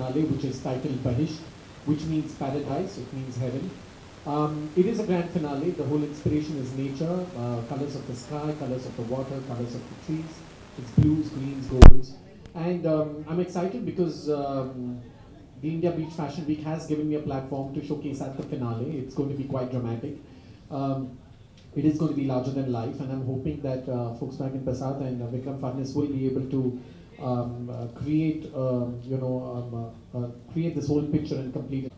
finale, which is titled Bahish, which means paradise, it means heaven. It is a grand finale. The whole inspiration is nature, colors of the sky, colors of the water, colors of the trees. It's blues, greens, golds. And I'm excited because the India Beach Fashion Week has given me a platform to showcase at the finale. It's going to be quite dramatic. It is going to be larger than life, and I'm hoping that Volkswagen Passat and Vikram Fadnis will be able to create, create this whole picture and complete it.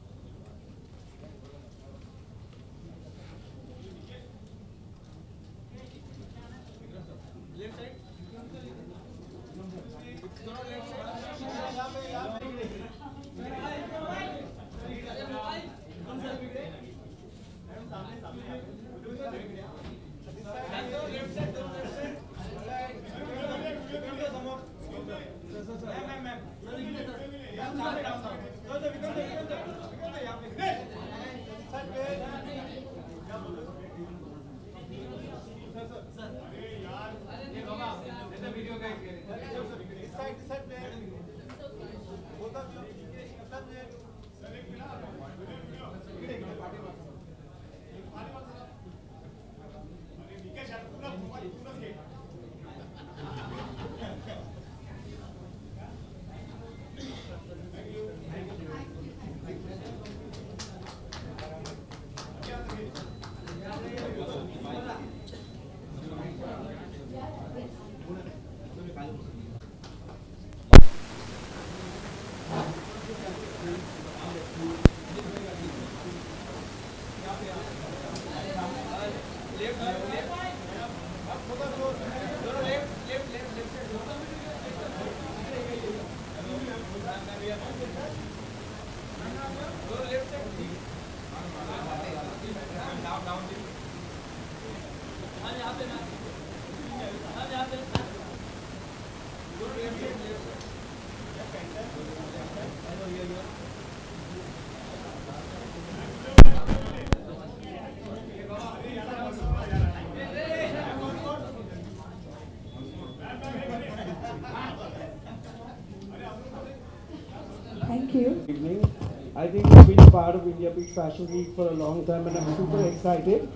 Thank you. Good evening. I think I've been a part of India Beach Fashion Week for a long time, and I'm super excited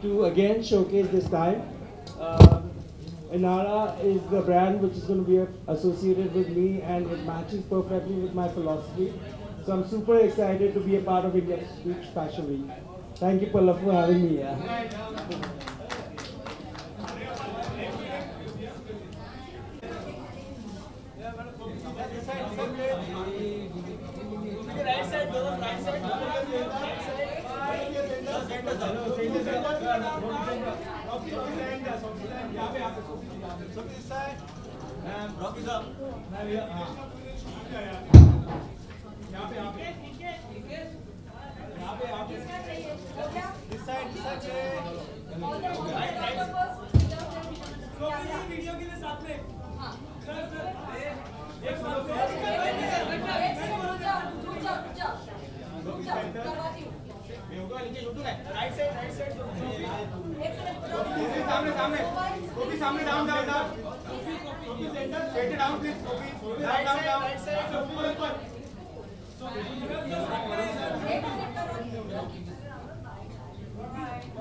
to again showcase this time. Inara is the brand which is going to be associated with me, and it matches perfectly with my philosophy. So I'm super excited to be a part of India Beach Fashion Week. Thank you, Pallab, for having me here.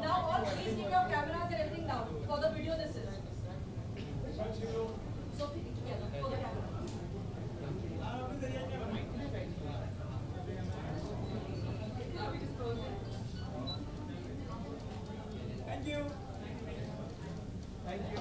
Now all please keep your cameras and everything down. For the video this is. Sophie, together for the camera. Thank you. Thank you.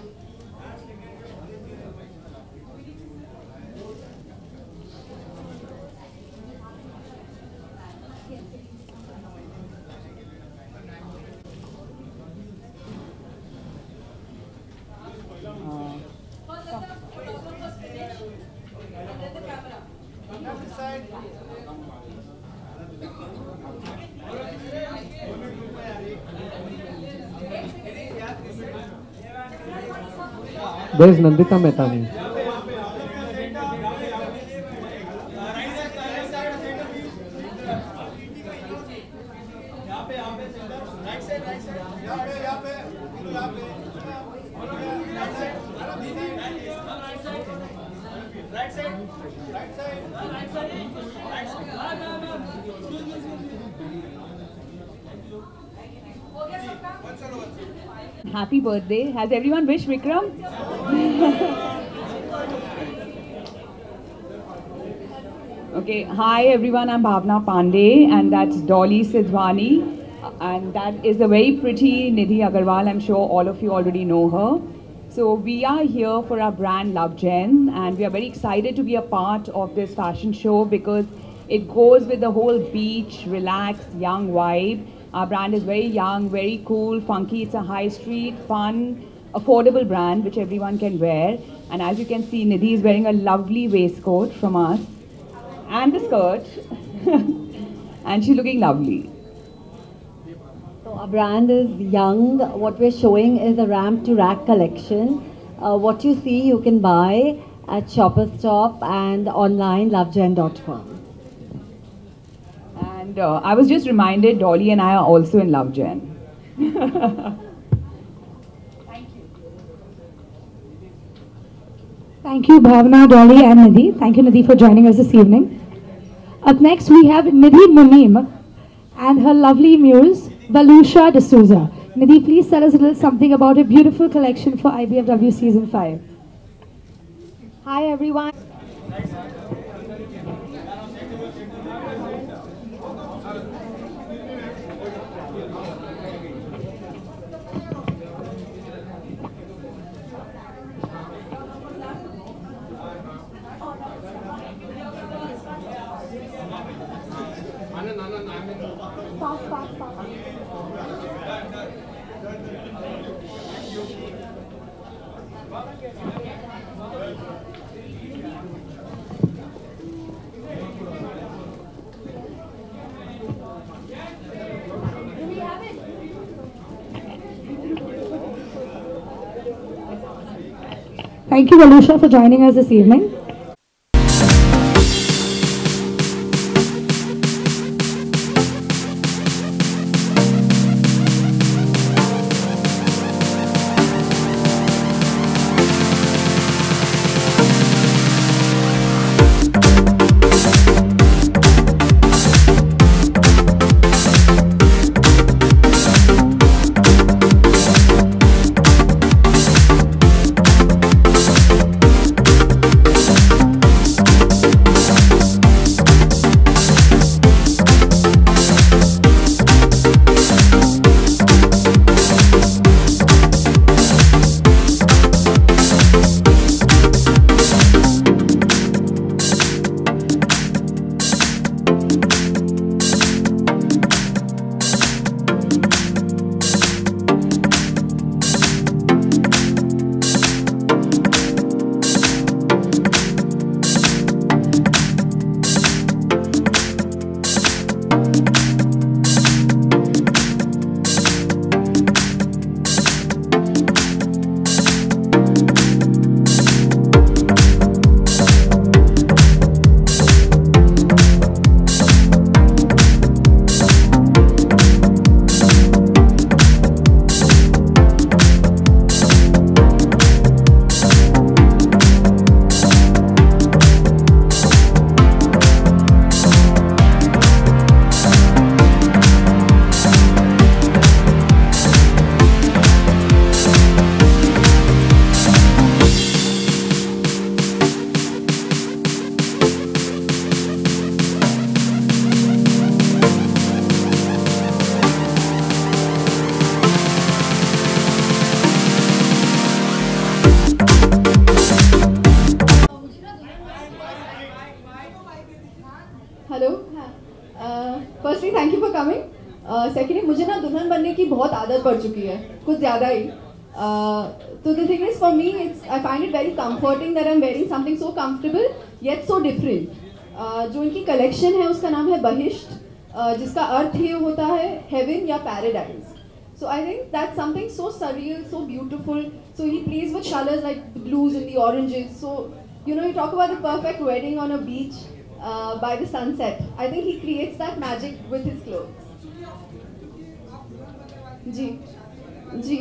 There is Nandita Mehta. Right side. Happy birthday. Has everyone wished Vikram? Okay, hi everyone, I'm Bhavna Pandey and that's Dolly Sidhwani and that is the very pretty Nidhi Agarwal. I'm sure all of you already know her. So we are here for our brand Love Gen and we are very excited to be a part of this fashion show because it goes with the whole beach, relaxed, young vibe. Our brand is very young, very cool, funky. It's a high street, fun, affordable brand which everyone can wear. And as you can see, Nidhi is wearing a lovely waistcoat from us and the skirt and she's looking lovely. So our brand is young. What we're showing is a ramp to rack collection. What you see you can buy at Shoppers Stop and online lovegen.com. And I was just reminded Dolly and I are also in Love Gen. Thank you, Bhavna, Dolly, and Nidhi. Thank you, Nidhi, for joining us this evening. Up next, we have Nidhi Munim and her lovely muse, Valusha D'Souza. Nidhi, please tell us a little something about a beautiful collection for IBFW Season 5. Hi, everyone. Thank you, Valusha, for joining us this evening. Firstly thank you for coming secondly मुझे ना दुल्हन बनने की बहुत आदत पड़ चुकी है कुछ ज़्यादा ही तो the thing is for me it's I find it very comforting that I am wearing something so comfortable yet so different जो इनकी कलेक्शन है उसका नाम है बहिष्ट जिसका अर्थ ये होता है हेवन या paradise So I think that's something so surreal, so beautiful. So he plays with colors like the blues and the oranges. So, you know, you talk about the perfect wedding on a beach by the sunset. I think he creates that magic with his clothes. जी, जी.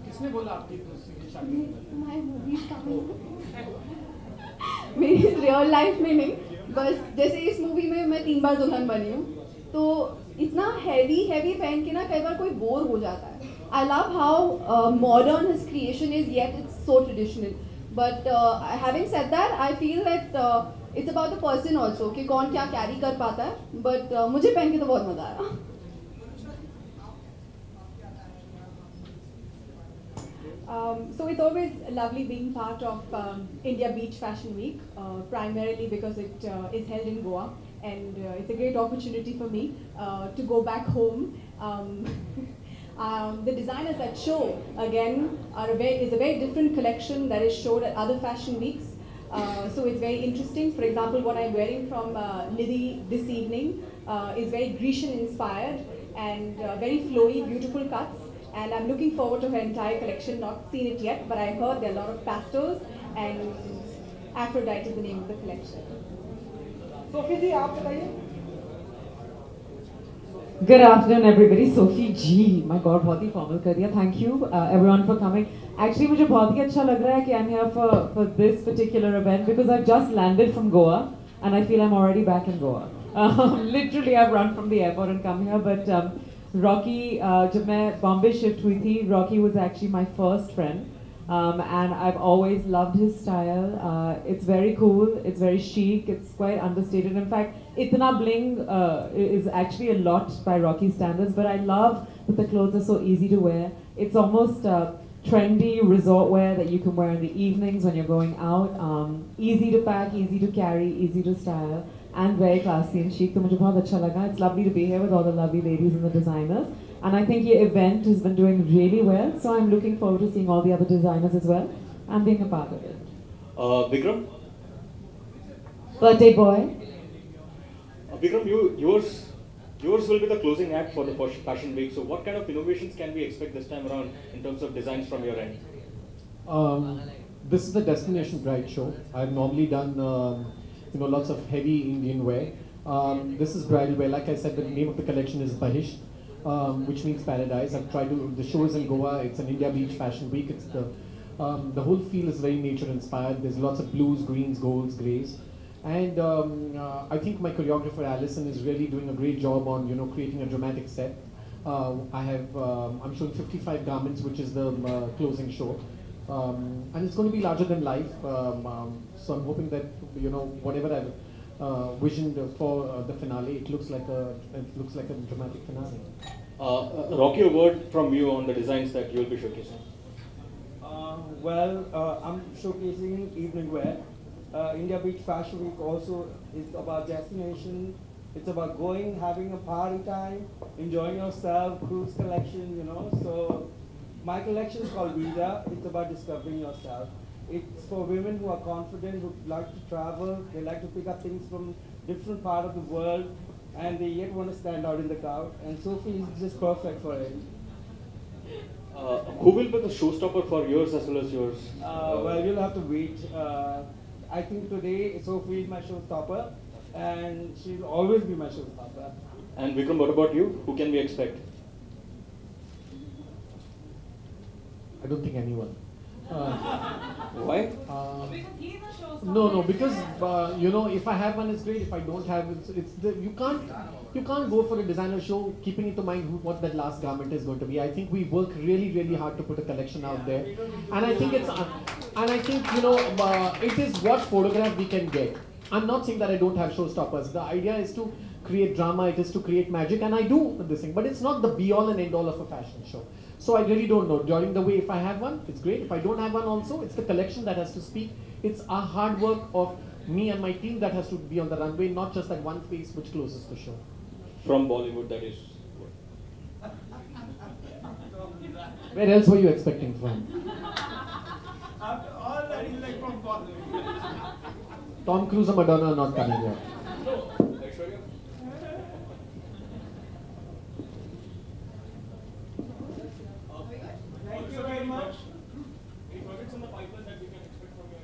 किसने बोला आपकी दोस्ती की शादी? My movie is coming. मेरी real life में नहीं, बस जैसे इस मूवी में मैं 3 बार दुल्हन बनी हूँ, तो इतना हैवी हैवी पहन के ना कई बार कोई बोर हो जाता है. I love how modern his creation is, yet it's so traditional. But having said that, I feel that it's about the person also कि कौन क्या कैरी कर पाता है. बट मुझे पहन के तो बहुत मजा आया. So it's always lovely being part of India Beach Fashion Week, primarily because it is held in Goa, and it's a great opportunity for me to go back home. The designers that show again is a very different collection that is showed at other fashion weeks. So it's very interesting. For example, what I'm wearing from Nidhi this evening is very Grecian inspired and very flowy, beautiful cuts. And I'm looking forward to her entire collection. Not seen it yet, but I heard there are a lot of pastels, and Aphrodite is the name of the collection. Sophie ji, aap bataiye. Good afternoon, everybody. Sophie G. My God, बहुत ही formal कर दिया. Thank you, everyone, for coming. Actually, मुझे बहुत ही अच्छा लग रहा है कि I'm here for this particular event because I've just landed from Goa and I feel I'm already back in Goa. Literally, I've run from the airport and come here, but Rocky, जब मैं Bombay shift हुई थी, Rocky was actually my first friend, and I've always loved his style. It's very cool, it's very chic, it's quite understated. In fact, itna bling is actually a lot by Rocky standards, but I love that the clothes are so easy to wear. It's almost trendy resort wear that you can wear in the evenings when you're going out. Easy to pack, easy to carry, easy to style. And very classy and chic. So मुझे बहुत अच्छा लगा. It's lovely to be here with all the lovely ladies and the designers. And I think your event has been doing really well. So I'm looking forward to seeing all the other designers as well and being a part of it. Vikram? Birthday boy. Vikram, yours will be the closing act for the Fashion Week. So what kind of innovations can we expect this time around in terms of designs from your end? This is the Destination Bride show. I've normally done lots of heavy Indian wear. This is bridal wear. Like I said, the name of the collection is Bahish, which means paradise. I've tried to. The show is in Goa. It's an India Beach Fashion Week. It's the whole feel is very nature inspired. There's lots of blues, greens, golds, greys, and I think my choreographer Alison is really doing a great job on creating a dramatic set. I'm showing 55 garments, which is the closing show. And it's going to be larger than life, so I'm hoping that whatever I've visioned for the finale, it looks like a dramatic finale. Rocky, a word from you on the designs that you will be showcasing. I'm showcasing evening wear. India Beach Fashion Week also is about destination. It's about going, having a party time, enjoying yourself, cruise collection, so. My collection is called Vida. It's about discovering yourself. It's for women who are confident, who like to travel, they like to pick up things from different part of the world, and they yet want to stand out in the crowd. And Sophie is just perfect for it. Who will be the showstopper for yours as well as yours? You'll have to wait. I think today Sophie is my showstopper, and she'll always be my showstopper. And Vikram, what about you? Who can we expect? I don't think anyone. Why? No, because if I have one, it's great. If I don't have, you can't go for a designer show keeping into mind what that last garment is going to be. I think we work really, really hard to put a collection out there, and I think it is what photograph we can get. I'm not saying that I don't have showstoppers. The idea is to create drama. It is to create magic, and I do this thing. But it's not the be-all and end-all of a fashion show. So I really don't know. During the way, if I have one, it's great. If I don't have one also, it's the collection that has to speak. It's a hard work of me and my team that has to be on the runway, not just that one face which closes the show. From Bollywood, that is. Where else were you expecting from? After all that, he's like from Bollywood. Tom Cruise and Madonna are not coming here. Thank you very much. Any projects in the pipeline that we can expect from you?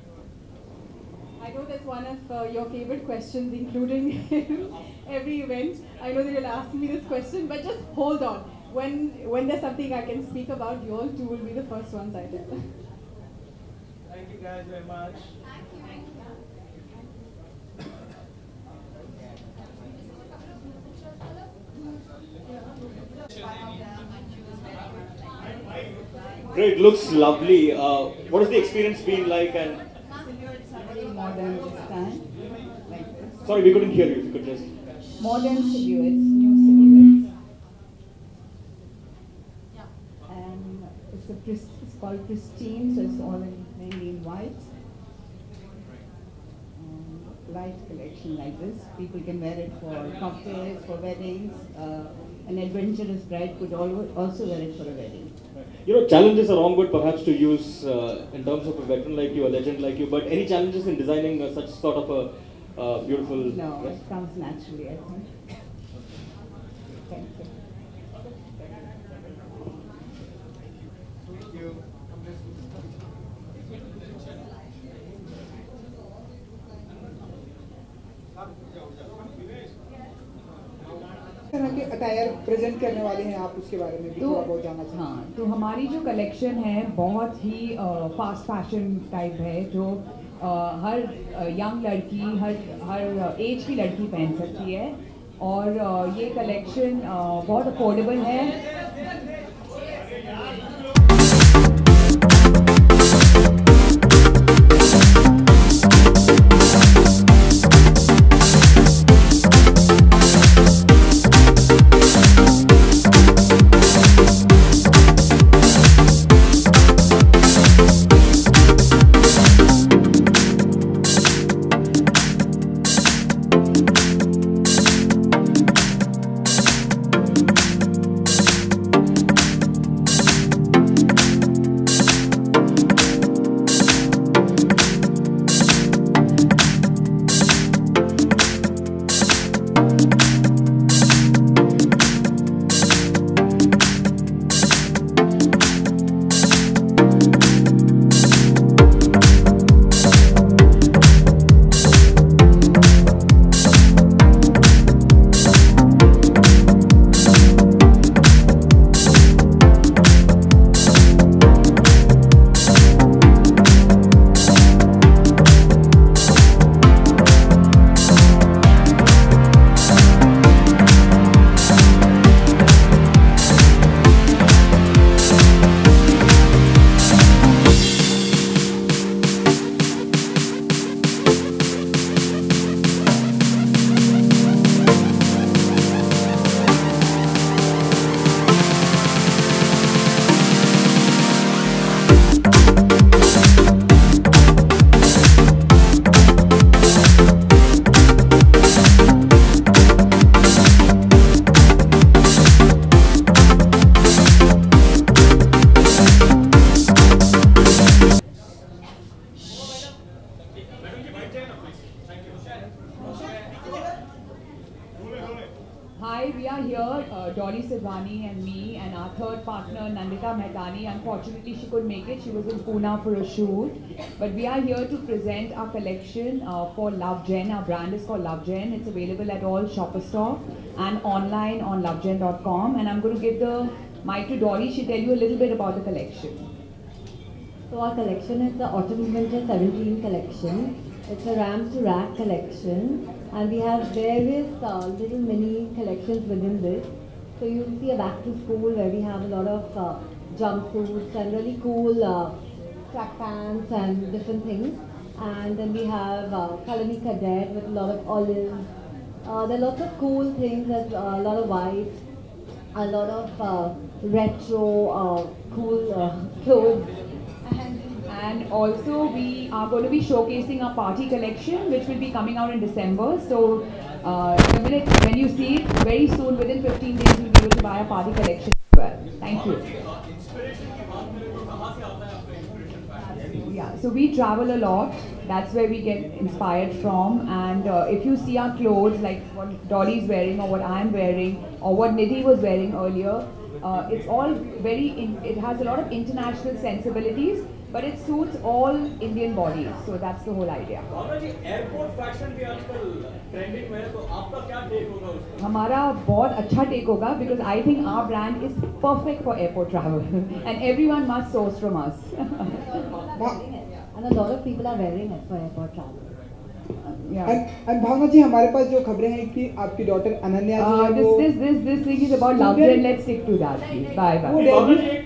I know that's one of your favorite questions, including every event. I know that you'll ask me this question, but just hold on. When there's something I can speak about, you all two will be the first ones I tell. Thank you guys very much. Great, looks lovely. What has the experience been like? And Modern this time. Like this. sorry, we couldn't hear you. If you could just. Modern silhouettes, new silhouettes. And it's called Pristine, so it's all mainly in white. Light collection like this. People can wear it for cocktails, for weddings. An adventurous bride could also wear it for a wedding. You know, challenges are wrong word perhaps to use in terms of a veteran like you, a legend like you, but any challenges in designing such sort of a beautiful No, dress? it comes naturally, I think. Thank you. तरह के attire present करने वाले हैं आप, उसके बारे में भी थोड़ा बहुत जानना चाहते हैं। हाँ, तो हमारी जो कलेक्शन है बहुत ही फास्ट फैशन टाइप है, जो हर यंग लड़की, हर एज की लड़की पहन सकती है, और ये कलेक्शन बहुत अफोर्डेबल है। Hi, we are here, Dolly Sidhwani and me, and our third partner, Nandita Mehdani. Unfortunately, she couldn't make it. She was in Pune for a shoot. But we are here to present our collection for Love Gen. Our brand is called Love Gen. It's available at all Shoppers Stop and online on lovegen.com. And I'm going to give the mic to Dolly. She'll tell you a little bit about the collection. So our collection is the Autumn Winter 17 collection. It's a ramp to rack collection, and we have various little mini collections within this. So you'll see a back to school where we have a lot of jumpsuits and really cool track pants and different things. And then we have Kalani Cadet with a lot of olives. There are lots of cool things. There's a lot of white, a lot of retro cool clothes. And also we are going to be showcasing our party collection, which will be coming out in December. So the minute when you see it, very soon, within 15 days, you'll be able to buy a party collection as well. Thank you. Yeah, so we travel a lot. That's where we get inspired from. And if you see our clothes, like what Dolly's wearing or what I'm wearing or what Nidhi was wearing earlier, it's all it has a lot of international sensibilities, but it suits all Indian bodies. So that's the whole idea. Airport fashion भी आजकल trending में है, तो आपका क्या take होगा उस पर? हमारा बहुत अच्छा take होगा because I think our brand is perfect for airport travel and everyone must source from us. And a lot of people are wearing it for airport travel. And भावना जी, हमारे पास जो खबरें हैं कि आपकी डॉटर अनन्या जी है, this thing is about love, and let's stick to that, please. Bye bye.